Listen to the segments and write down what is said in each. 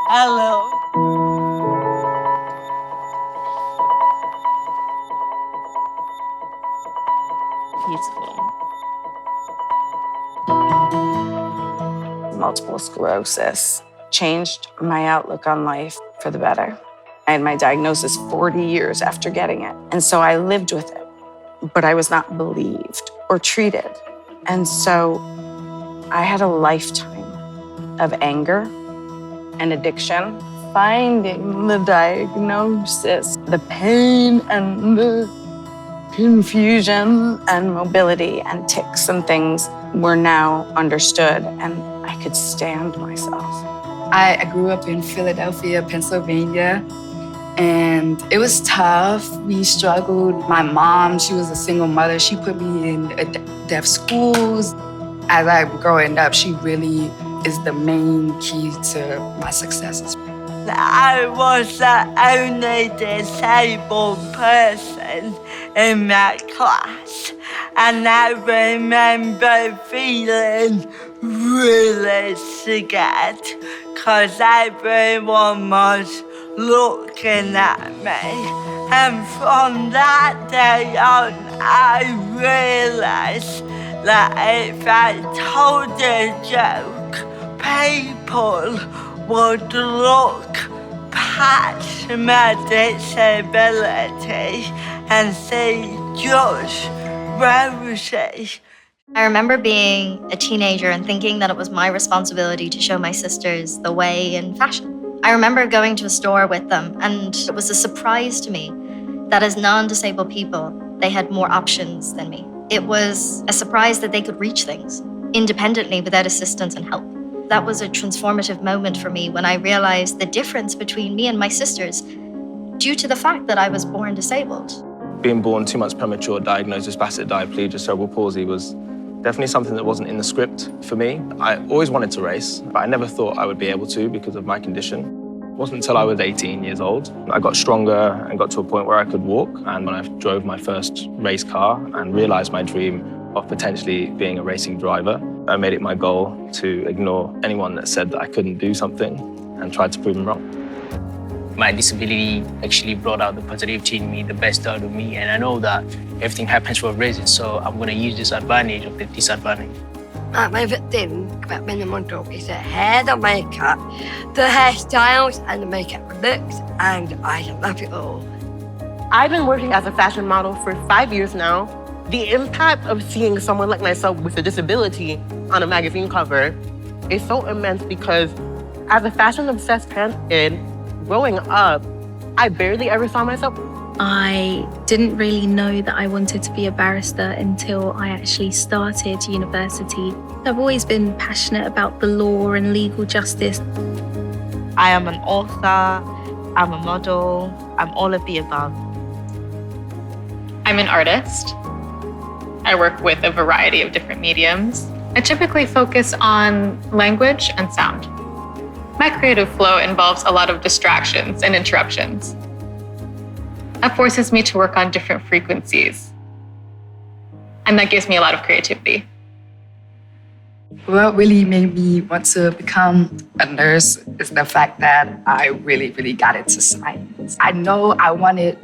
Hello. Peaceful. Multiple sclerosis changed my outlook on life for the better. I had my diagnosis 40 years after getting it, and so I lived with it, but I was not believed or treated. And so I had a lifetime of anger and addiction, finding the diagnosis, the pain and the confusion and mobility and tics and things were now understood, and I could stand myself. I grew up in Philadelphia, Pennsylvania, and it was tough. We struggled. My mom, she was a single mother. She put me in deaf schools. As I'm growing up, she really is the main key to my successes. I was the only disabled person in my class, and I remember feeling really scared because everyone was looking at me. And from that day on, I realized that if I told a joke, people would look past my disability and say, just Rosie. I remember being a teenager and thinking that it was my responsibility to show my sisters the way in fashion. I remember going to a store with them, and it was a surprise to me that as non-disabled people, they had more options than me. It was a surprise that they could reach things independently without assistance and help. That was a transformative moment for me when I realized the difference between me and my sisters due to the fact that I was born disabled. Being born 2 months premature, diagnosed with spastic diplegia cerebral palsy was definitely something that wasn't in the script for me. I always wanted to race, but I never thought I would be able to because of my condition. It wasn't until I was 18 years old. I got stronger and got to a point where I could walk, and when I drove my first race car and realized my dream of potentially being a racing driver, I made it my goal to ignore anyone that said that I couldn't do something and tried to prove them wrong. My disability actually brought out the positivity in me, the best out of me, and I know that everything happens for a reason, so I'm going to use this advantage of the disadvantage. My favourite thing about being a model is the hair, the makeup, the hairstyles and the makeup looks, and I love it all. I've been working as a fashion model for 5 years now. The impact of seeing someone like myself with a disability on a magazine cover is so immense because as a fashion-obsessed trans kid, growing up, I barely ever saw myself. I didn't really know that I wanted to be a barrister until I actually started university. I've always been passionate about the law and legal justice. I am an author, I'm a model, I'm all of the above. I'm an artist. I work with a variety of different mediums. I typically focus on language and sound. My creative flow involves a lot of distractions and interruptions. That forces me to work on different frequencies. And that gives me a lot of creativity. What really made me want to become a nurse is the fact that I really got into science. I know I wanted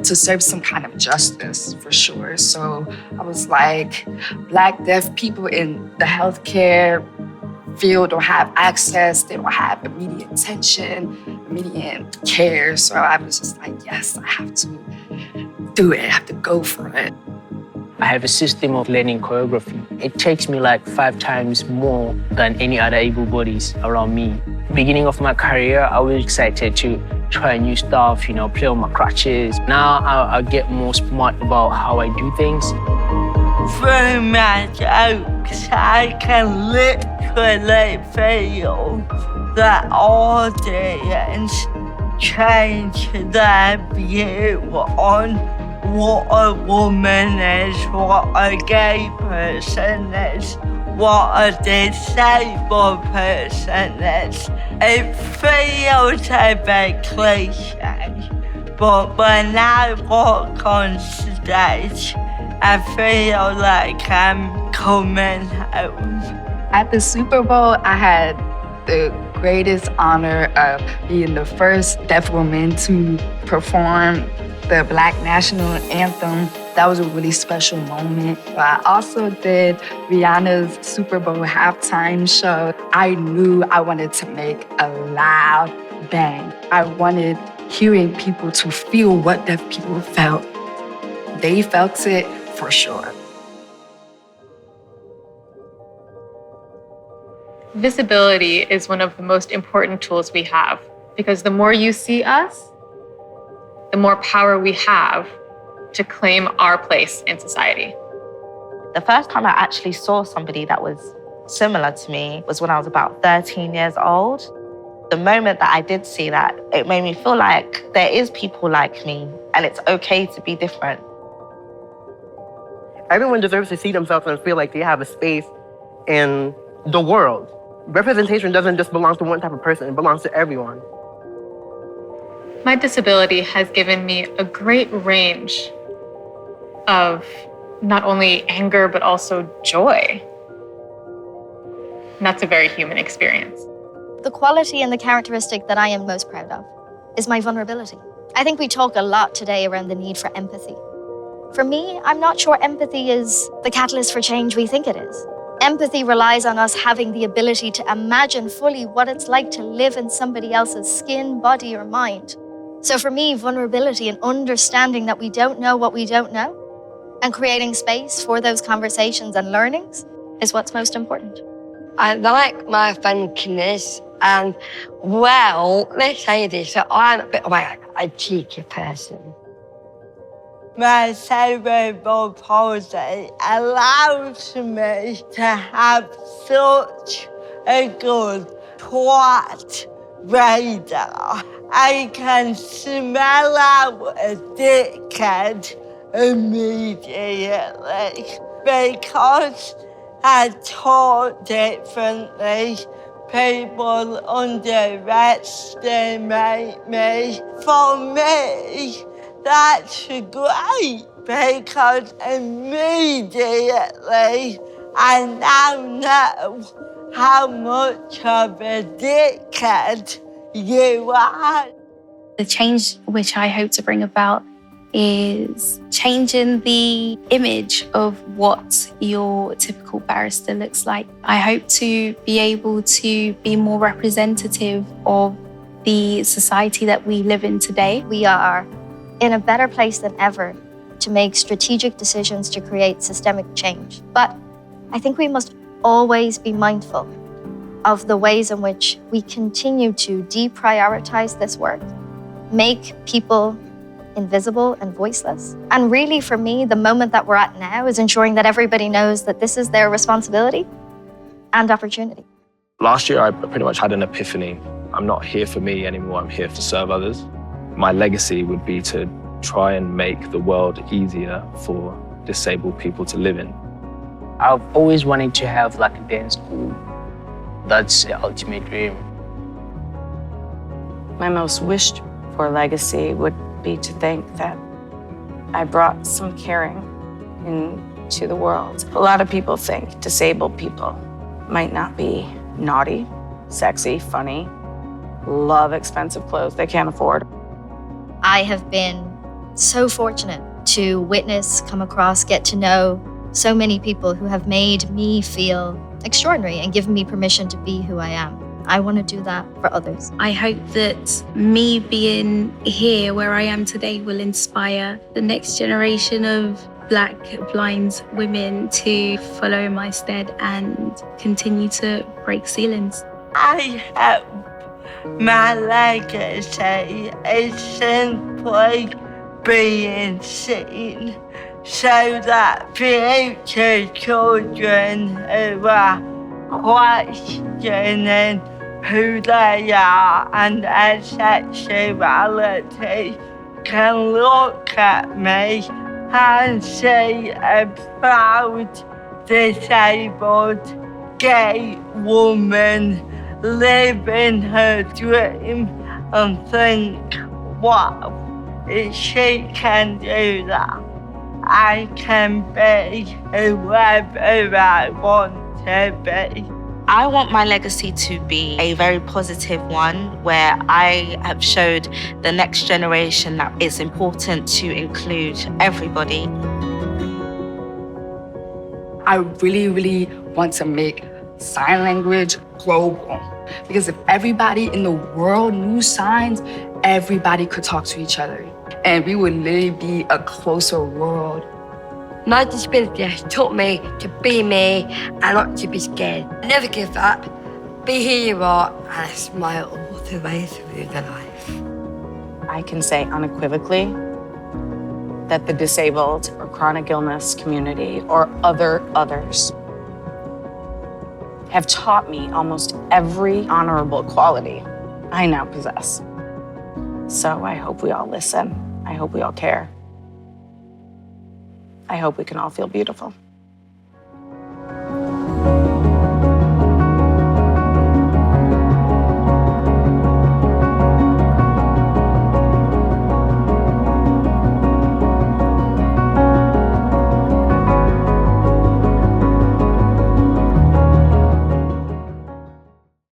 to serve some kind of justice for sure. So I was like, Black, deaf people in the healthcare field don't have access, they don't have immediate attention, immediate care. So I was just like, yes, I have to do it, I have to go for it. I have a system of learning choreography. It takes me like 5 times more than any other able bodies around me. Beginning of my career, I was excited to try new stuff, play on my crutches. Now I get more smart about how I do things. Through my jokes, I can literally feel the audience change their view on what a woman is, what a gay person is, what a disabled person is. It feels a bit cliche, but when I walk on stage, I feel like I'm coming home. At the Super Bowl, I had the greatest honor of being the first deaf woman to perform the Black National Anthem. That was a really special moment. I also did Rihanna's Super Bowl halftime show. I knew I wanted to make a loud bang. I wanted hearing people to feel what deaf people felt. They felt it for sure. Visibility is one of the most important tools we have because the more you see us, the more power we have to claim our place in society. The first time I actually saw somebody that was similar to me was when I was about 13 years old. The moment that I did see that, it made me feel like there is people like me and it's okay to be different. Everyone deserves to see themselves and feel like they have a space in the world. Representation doesn't just belong to one type of person, it belongs to everyone. My disability has given me a great range of not only anger, but also joy. And that's a very human experience. The quality and the characteristic that I am most proud of is my vulnerability. I think we talk a lot today around the need for empathy. For me, I'm not sure empathy is the catalyst for change we think it is. Empathy relies on us having the ability to imagine fully what it's like to live in somebody else's skin, body, or mind. So for me, vulnerability and understanding that we don't know what we don't know and creating space for those conversations and learnings is what's most important. I like my funkiness and, well, let's say this, so I'm a bit of a cheeky person. My cerebral palsy allows me to have such a good plot radar. I can smell out a dickhead immediately because I talk differently. People underestimate me. For me, that's great because immediately I now know how much of a dickhead you are. The change which I hope to bring about is changing the image of what your typical barrister looks like. I hope to be able to be more representative of the society that we live in today. We are in a better place than ever to make strategic decisions to create systemic change. But I think we must always be mindful of the ways in which we continue to deprioritize this work, make people invisible and voiceless. And really, for me, the moment that we're at now is ensuring that everybody knows that this is their responsibility and opportunity. Last year, I pretty much had an epiphany. I'm not here for me anymore, I'm here to serve others. My legacy would be to try and make the world easier for disabled people to live in. I've always wanted to have like a dance school. That's the ultimate dream. My most wished for legacy would be to think that I brought some caring into the world. A lot of people think disabled people might not be naughty, sexy, funny, love expensive clothes they can't afford. I have been so fortunate to witness, come across, get to know so many people who have made me feel extraordinary and given me permission to be who I am. I want to do that for others. I hope that me being here where I am today will inspire the next generation of Black blind women to follow in my stead and continue to break ceilings. I hope my legacy is simply being seen so that future children who are questioning who they are and their sexuality can look at me and see a proud, disabled, gay woman living her dream and think, wow, if she can do that, I can be whoever I want to be. I want my legacy to be a very positive one where I have showed the next generation that it's important to include everybody. I really, really want to make sign language global. Because if everybody in the world knew signs, everybody could talk to each other. And we would literally be a closer world. My disability has taught me to be me and not to be scared. Never give up. Be who you are and smile all the way through the life. I can say unequivocally that the disabled or chronic illness community or others have taught me almost every honorable quality I now possess. So I hope we all listen. I hope we all care. I hope we can all feel beautiful.